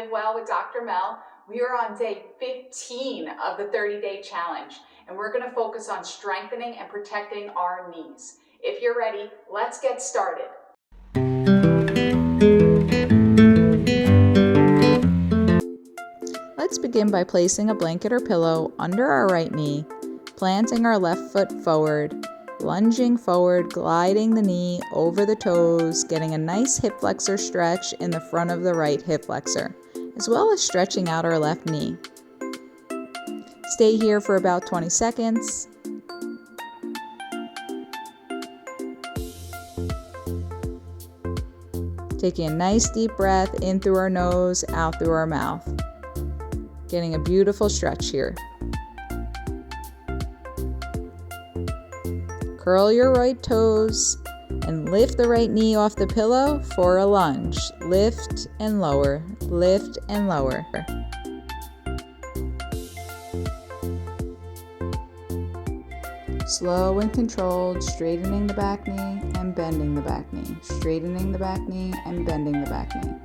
Live Well with Dr. Mel. We are on day 15 of the 30-day challenge, and we're going to focus on strengthening and protecting our knees. If you're ready, let's get started. Let's begin by placing a blanket or pillow under our right knee, planting our left foot forward, lunging forward, gliding the knee over the toes, getting a nice hip flexor stretch in the front of the right hip flexor, as well as stretching out our left knee. Stay here for about 20 seconds. Taking a nice deep breath in through our nose, out through our mouth. Getting a beautiful stretch here. Curl your right toes and lift the right knee off the pillow for a lunge. Lift and lower, lift and lower. Slow and controlled, straightening the back knee and bending the back knee. Straightening the back knee and bending the back knee.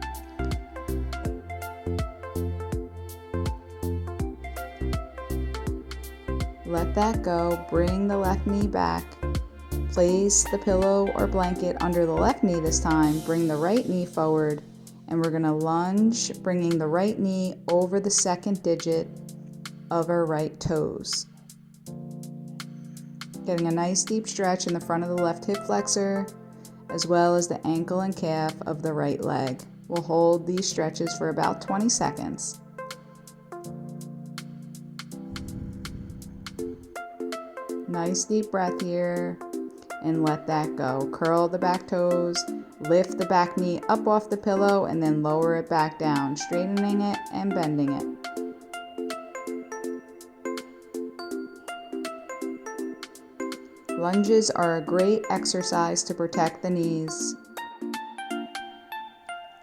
Let that go. Bring the left knee back. Place the pillow or blanket under the left knee this time. Bring the right knee forward, and we're going to lunge, bringing the right knee over the second digit of our right toes. Getting a nice deep stretch in the front of the left hip flexor, as well as the ankle and calf of the right leg. We'll hold these stretches for about 20 seconds. Nice deep breath here, and let that go. Curl the back toes, lift the back knee up off the pillow, and then lower it back down, straightening it and bending it. Lunges are a great exercise to protect the knees.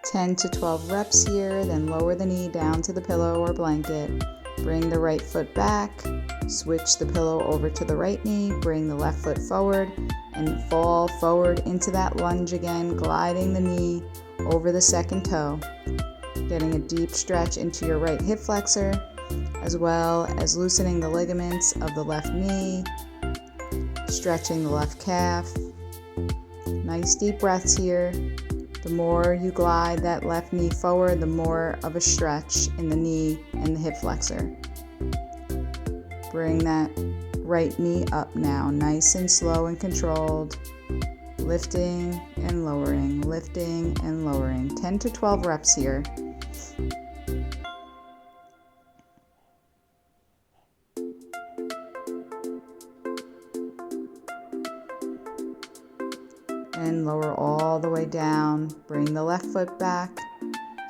10 to 12 reps here, then lower the knee down to the pillow or blanket. Bring the right foot back, switch the pillow over to the right knee, bring the left foot forward, and fall forward into that lunge again, gliding the knee over the second toe. Getting a deep stretch into your right hip flexor, as well as loosening the ligaments of the left knee, stretching the left calf. Nice deep breaths here. The more you glide that left knee forward, the more of a stretch in the knee and the hip flexor. Bring that right knee up now, nice and slow and controlled. Lifting and lowering, lifting and lowering. 10 to 12 reps here. And lower all the way down. Bring the left foot back.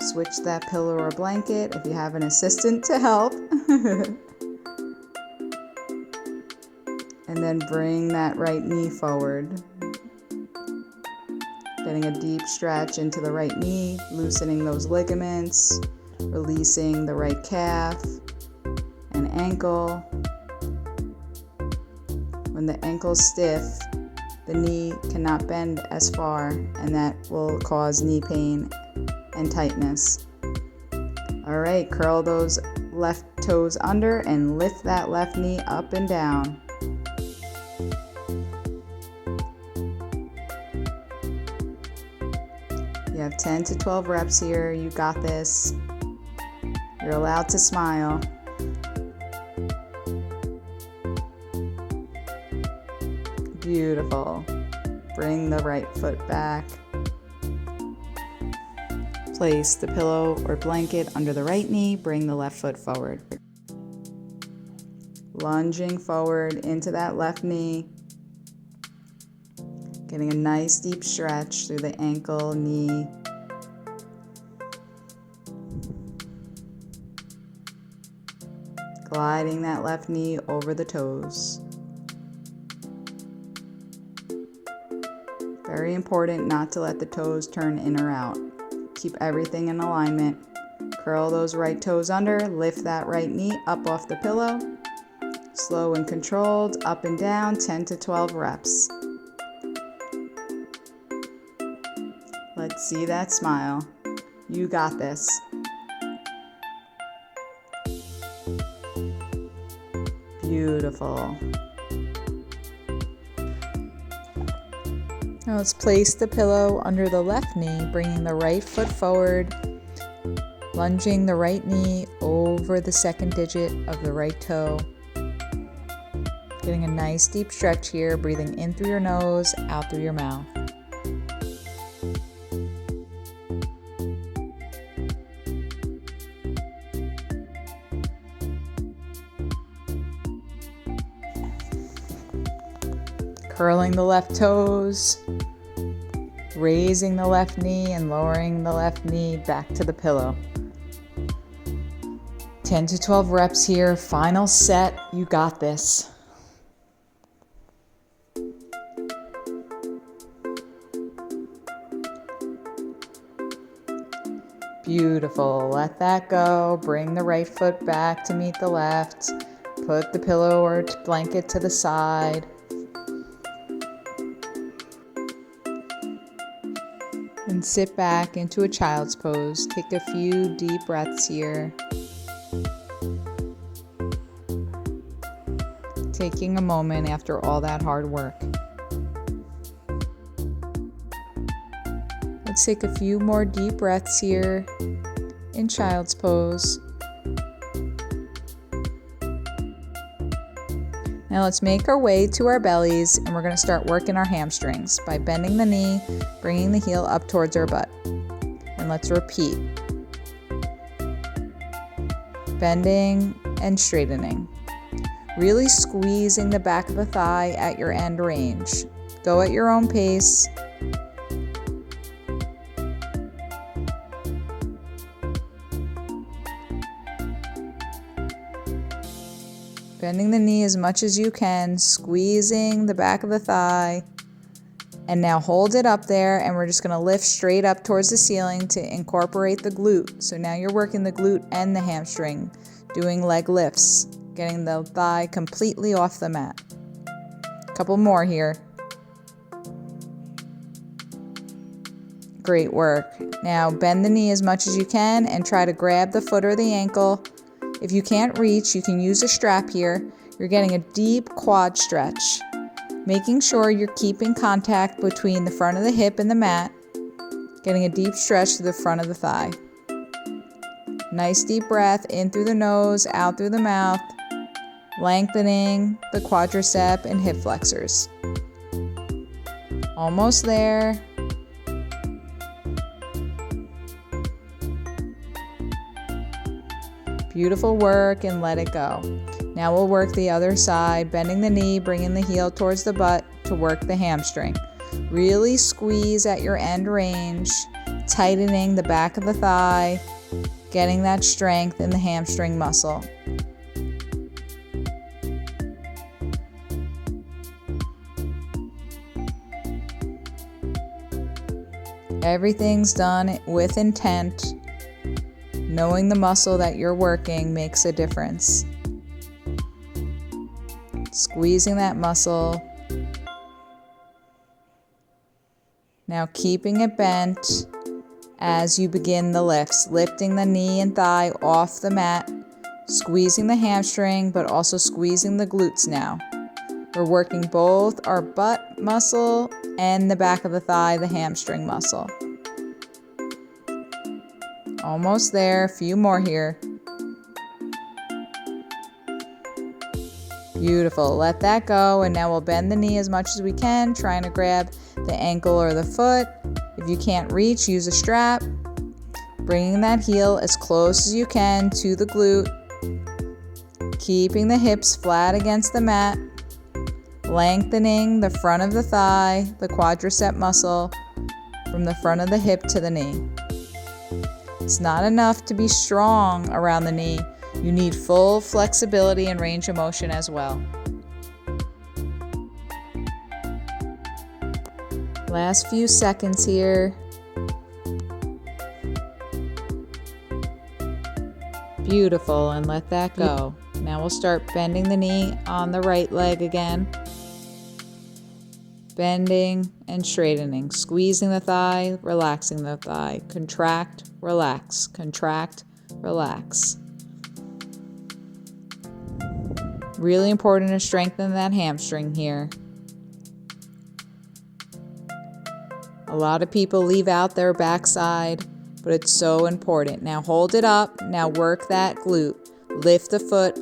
Switch that pillow or blanket if you have an assistant to help. And then bring that right knee forward. Getting a deep stretch into the right knee, loosening those ligaments, releasing the right calf and ankle. When the ankle's stiff, the knee cannot bend as far, and that will cause knee pain and tightness. All right, curl those left toes under and lift that left knee up and down. You have 10 to 12 reps here. You got this. You're allowed to smile. Beautiful. Bring the right foot back. Place the pillow or blanket under the right knee. Bring the left foot forward. Lunging forward into that left knee. Getting a nice deep stretch through the ankle, knee. Gliding that left knee over the toes. Very important not to let the toes turn in or out. Keep everything in alignment. Curl those right toes under, lift that right knee up off the pillow. Slow and controlled, up and down, 10 to 12 reps. Let's see that smile. You got this. Beautiful. Now let's place the pillow under the left knee, bringing the right foot forward, lunging the right knee over the second digit of the right toe. Getting a nice deep stretch here, breathing in through your nose, out through your mouth. Curling the left toes, raising the left knee and lowering the left knee back to the pillow. 10 to 12 reps here, final set, you got this. Beautiful, let that go, bring the right foot back to meet the left, put the pillow or blanket to the side. And sit back into a child's pose. Take a few deep breaths here. Taking a moment after all that hard work. Let's take a few more deep breaths here in child's pose. Now let's make our way to our bellies, and we're going to start working our hamstrings by bending the knee, bringing the heel up towards our butt. And let's repeat. Bending and straightening. Really squeezing the back of the thigh at your end range. Go at your own pace. Bending the knee as much as you can, squeezing the back of the thigh. And now hold it up there, and we're just going to lift straight up towards the ceiling to incorporate the glute. So now you're working the glute and the hamstring, doing leg lifts, getting the thigh completely off the mat. A couple more here. Great work. Now bend the knee as much as you can and try to grab the foot or the ankle. If you can't reach, you can use a strap here. You're getting a deep quad stretch, making sure you're keeping contact between the front of the hip and the mat, getting a deep stretch to the front of the thigh. Nice deep breath in through the nose, out through the mouth, lengthening the quadricep and hip flexors. Almost there. Beautiful work, and let it go. Now we'll work the other side, bending the knee, bringing the heel towards the butt to work the hamstring. Really squeeze at your end range, tightening the back of the thigh, getting that strength in the hamstring muscle. Everything's done with intent. Knowing the muscle that you're working makes a difference. Squeezing that muscle. Now keeping it bent as you begin the lifts, lifting the knee and thigh off the mat, squeezing the hamstring, but also squeezing the glutes now. We're working both our butt muscle and the back of the thigh, the hamstring muscle. Almost there, a few more here. Beautiful, let that go, and now we'll bend the knee as much as we can, trying to grab the ankle or the foot. If you can't reach, use a strap. Bringing that heel as close as you can to the glute. Keeping the hips flat against the mat. Lengthening the front of the thigh, the quadricep muscle, from the front of the hip to the knee. It's not enough to be strong around the knee. You need full flexibility and range of motion as well. Last few seconds here. Beautiful, and let that go. Now we'll start bending the knee on the right leg again. Bending and straightening, squeezing the thigh, relaxing the thigh. Contract, relax, contract, relax. Really important to strengthen that hamstring here. A lot of people leave out their backside, but it's so important. Now hold it up. Now work that glute. Lift the foot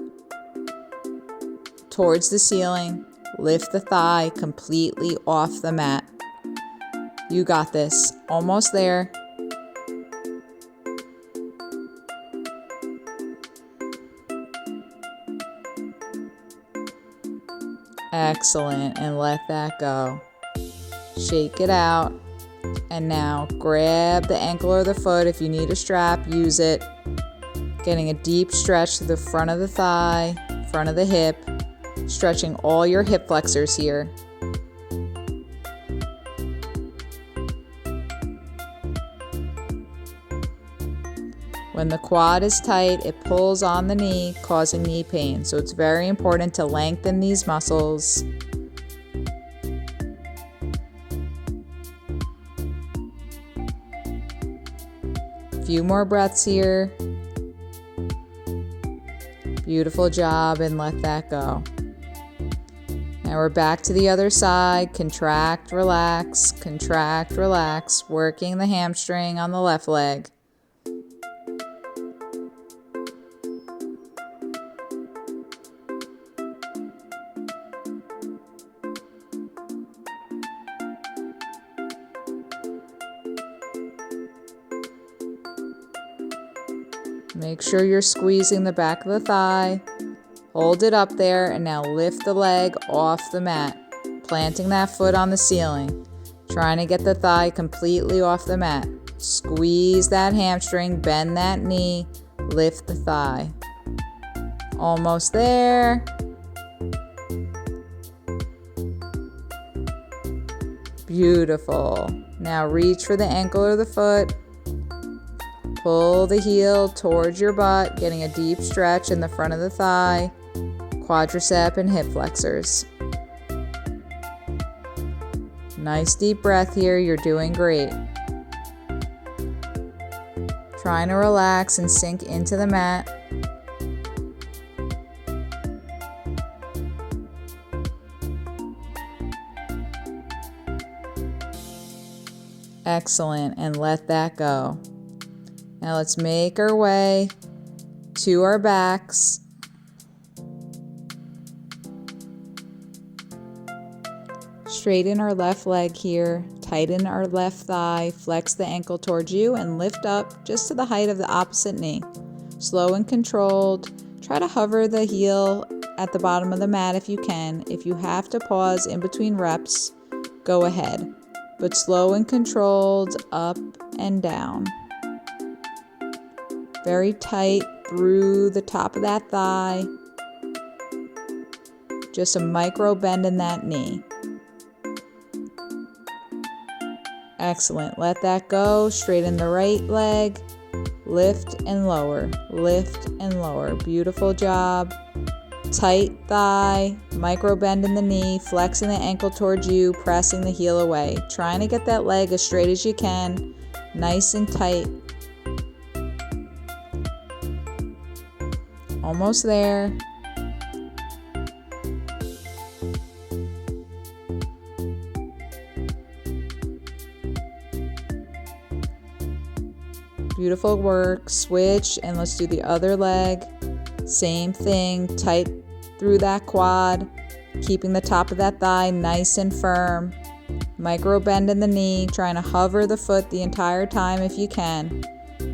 towards the ceiling. Lift the thigh completely off the mat. You got this. Almost there. Excellent. And let that go. Shake it out. And now grab the ankle or the foot. If you need a strap, use it. Getting a deep stretch to the front of the thigh, front of the hip. Stretching all your hip flexors here. When the quad is tight, it pulls on the knee, causing knee pain. So it's very important to lengthen these muscles. A few more breaths here. Beautiful job, and let that go. Now we're back to the other side. Contract, relax, working the hamstring on the left leg. Make sure you're squeezing the back of the thigh. Hold it up there, and now lift the leg off the mat, planting that foot on the ceiling, trying to get the thigh completely off the mat. Squeeze that hamstring, bend that knee, lift the thigh. Almost there. Beautiful. Now reach for the ankle or the foot. Pull the heel towards your butt, getting a deep stretch in the front of the thigh, quadricep and hip flexors. Nice deep breath here. You're doing great. Trying to relax and sink into the mat. Excellent, and let that go. Now let's make our way to our backs. Straighten our left leg here, tighten our left thigh, flex the ankle towards you, and lift up just to the height of the opposite knee. Slow and controlled. Try to hover the heel at the bottom of the mat if you can. If you have to pause in between reps, go ahead. But slow and controlled, up and down. Very tight through the top of that thigh. Just a micro bend in that knee. Excellent. Let that go. Straighten the right leg. Lift and lower. Lift and lower. Beautiful job. Tight thigh. Micro bend in the knee. Flexing the ankle towards you. Pressing the heel away. Trying to get that leg as straight as you can. Nice and tight. Almost there. Beautiful work. Switch, and let's do the other leg. Same thing. Tight through that quad. Keeping the top of that thigh nice and firm. Micro bend in the knee. Trying to hover the foot the entire time if you can.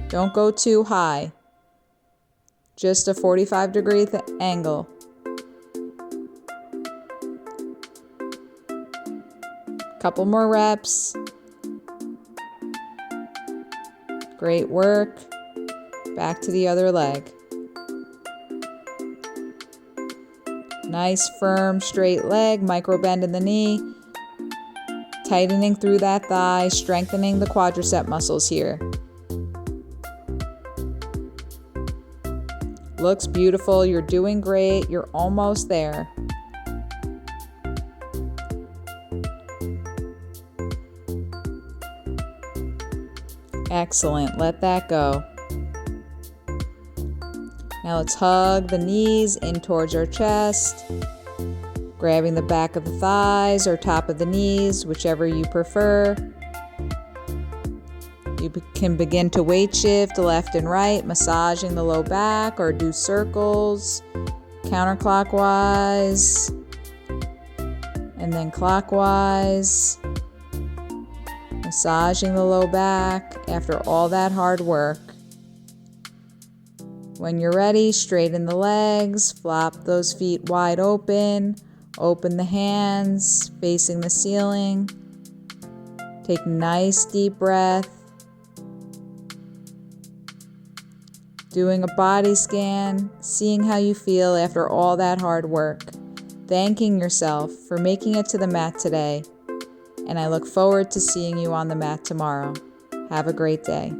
Don't go too high. Just a 45-degree angle. Couple more reps. Great work. Back to the other leg. Nice, firm, straight leg. Micro bend in the knee. Tightening through that thigh, strengthening the quadricep muscles here. Looks beautiful. You're doing great. You're almost there. Excellent. Let that go. Now let's hug the knees in towards our chest, grabbing the back of the thighs or top of the knees, whichever you prefer. You can begin to weight shift left and right, massaging the low back, or do circles counterclockwise and then clockwise, massaging the low back after all that hard work. When you're ready, straighten the legs, flop those feet wide open, open the hands facing the ceiling. Take a nice deep breath. Doing a body scan, seeing how you feel after all that hard work. Thanking yourself for making it to the mat today. And I look forward to seeing you on the mat tomorrow. Have a great day.